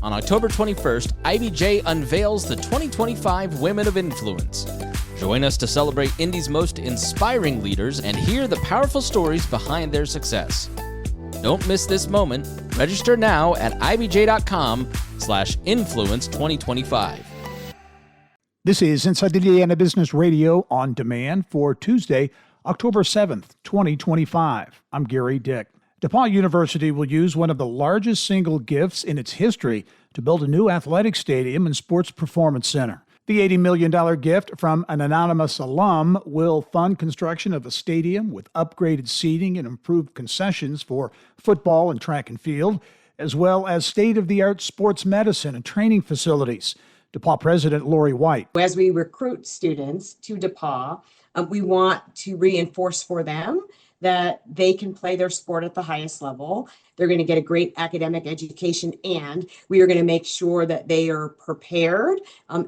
On October 21st, IBJ unveils the 2025 Women of Influence. Join us to celebrate Indy's most inspiring leaders and hear the powerful stories behind their success. Don't miss this moment. Register now at ibj.com/influence2025. This is Inside Indiana Business Radio on demand for Tuesday, October 7th, 2025. I'm Gary Dick. DePauw University will use one of the largest single gifts in its history to build a new athletic stadium and sports performance center. The $80 million gift from an anonymous alum will fund construction of a stadium with upgraded seating and improved concessions for football and track and field, as well as state-of-the-art sports medicine and training facilities. DePauw President Lori White. As we recruit students to DePauw, we want to reinforce for them that they can play their sport at the highest level. They're going to get a great academic education, and we are going to make sure that they are prepared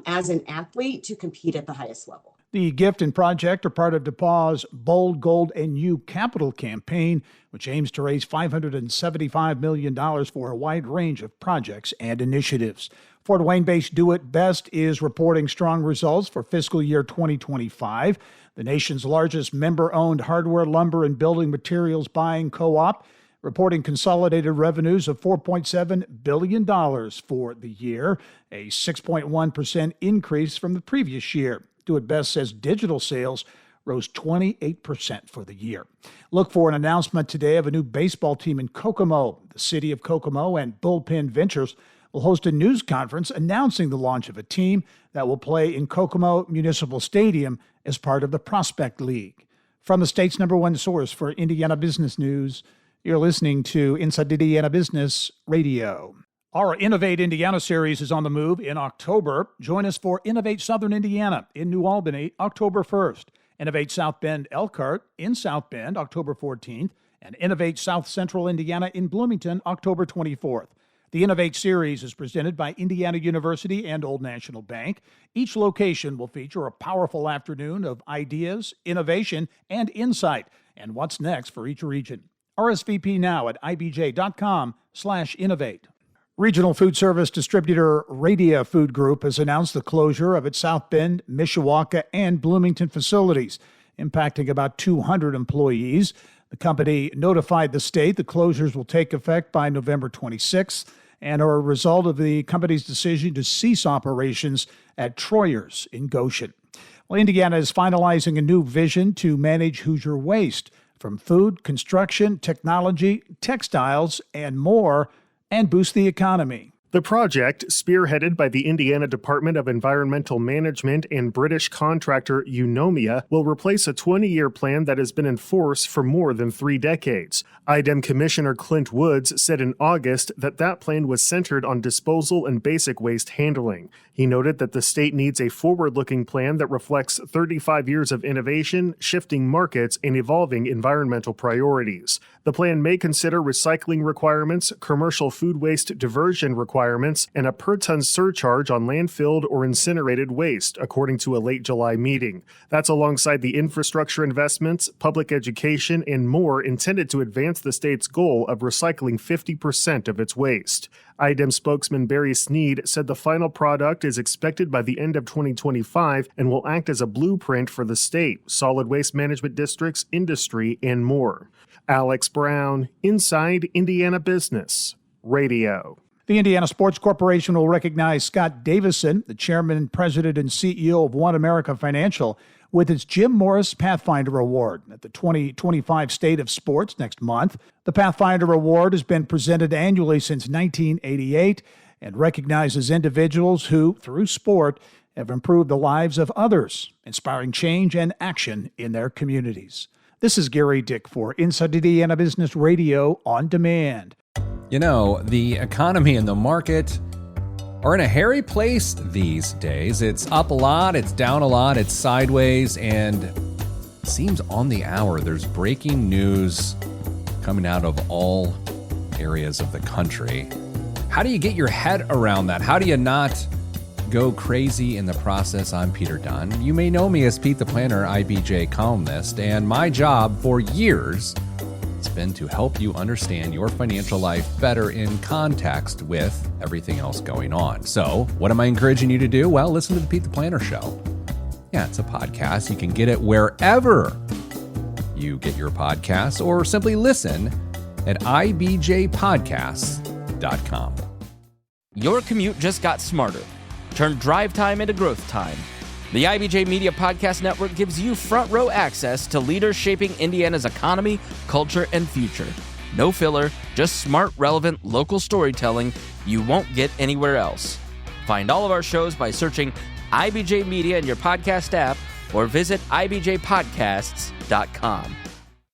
as an athlete to compete at the highest level. The gift and project are part of DePauw's Bold Gold NU Capital campaign, which aims to raise $575 million for a wide range of projects and initiatives. Fort Wayne-based Do It Best is reporting strong results for fiscal year 2025. The nation's largest member-owned hardware, lumber, and building materials buying co-op, reporting consolidated revenues of $4.7 billion for the year, a 6.1% increase from the previous year. Do It Best says digital sales rose 28% for the year. Look for an announcement today of a new baseball team in Kokomo. The city of Kokomo and Bullpen Ventures will host a news conference announcing the launch of a team that will play in Kokomo Municipal Stadium as part of the Prospect League. From the state's #1 source for Indiana business news, you're listening to Inside Indiana Business Radio. Our Innovate Indiana series is on the move in October. Join us for Innovate Southern Indiana in New Albany, October 1st. Innovate South Bend Elkhart in South Bend, October 14th. And Innovate South Central Indiana in Bloomington, October 24th. The Innovate series is presented by Indiana University and Old National Bank. Each location will feature a powerful afternoon of ideas, innovation, and insight, and what's next for each region. RSVP now at ibj.com/innovate. Regional food service distributor RDP Food Group has announced the closure of its South Bend, Mishawaka, and Bloomington facilities, impacting about 200 employees. The company notified the state the closures will take effect by November 26th and are a result of the company's decision to cease operations at Troyer's in Goshen. Well, Indiana is finalizing a new vision to manage Hoosier waste from food, construction, technology, textiles, and more, and boost the economy. The project, spearheaded by the Indiana Department of Environmental Management and British contractor Eunomia, will replace a 20-year plan that has been in force for more than 3 decades. IDEM Commissioner Clint Woods said in August that plan was centered on disposal and basic waste handling. He noted that the state needs a forward-looking plan that reflects 35 years of innovation, shifting markets, and evolving environmental priorities. The plan may consider recycling requirements, commercial food waste diversion requirements, and a per-ton surcharge on landfilled or incinerated waste, according to a late July meeting. That's alongside the infrastructure investments, public education, and more intended to advance the state's goal of recycling 50% of its waste. IDEM spokesman Barry Sneed said the final product is expected by the end of 2025 and will act as a blueprint for the state, solid waste management districts, industry, and more. Alex Brown, Inside Indiana Business Radio. The Indiana Sports Corporation will recognize Scott Davison, the chairman, president, and CEO of OneAmerica Financial, with its Jim Morris Pathfinder Award at the 2025 State of Sports next month. The Pathfinder Award has been presented annually since 1988 and recognizes individuals who, through sport, have improved the lives of others, inspiring change and action in their communities. This is Gary Dick for Inside Indiana Business Radio on Demand. You know, the economy and the market are in a hairy place these days. It's up a lot, it's down a lot, it's sideways, and it seems on the hour there's breaking news coming out of all areas of the country. How do you get your head around that? How do you not go crazy in the process? I'm Peter Dunn. You may know me as Pete the Planner, IBJ columnist, and my job for years is has been to help you understand your financial life better in context with everything else going on. So, what am I encouraging you to do? Well, listen to the Pete the Planner Show. Yeah, it's a podcast. You can get it wherever you get your podcasts, or simply listen at ibjpodcasts.com. Your commute just got smarter. Turn drive time into growth time. The IBJ Media Podcast Network gives you front row access to leaders shaping Indiana's economy, culture, and future. No filler, just smart, relevant, local storytelling you won't get anywhere else. Find all of our shows by searching IBJ Media in your podcast app or visit ibjpodcasts.com.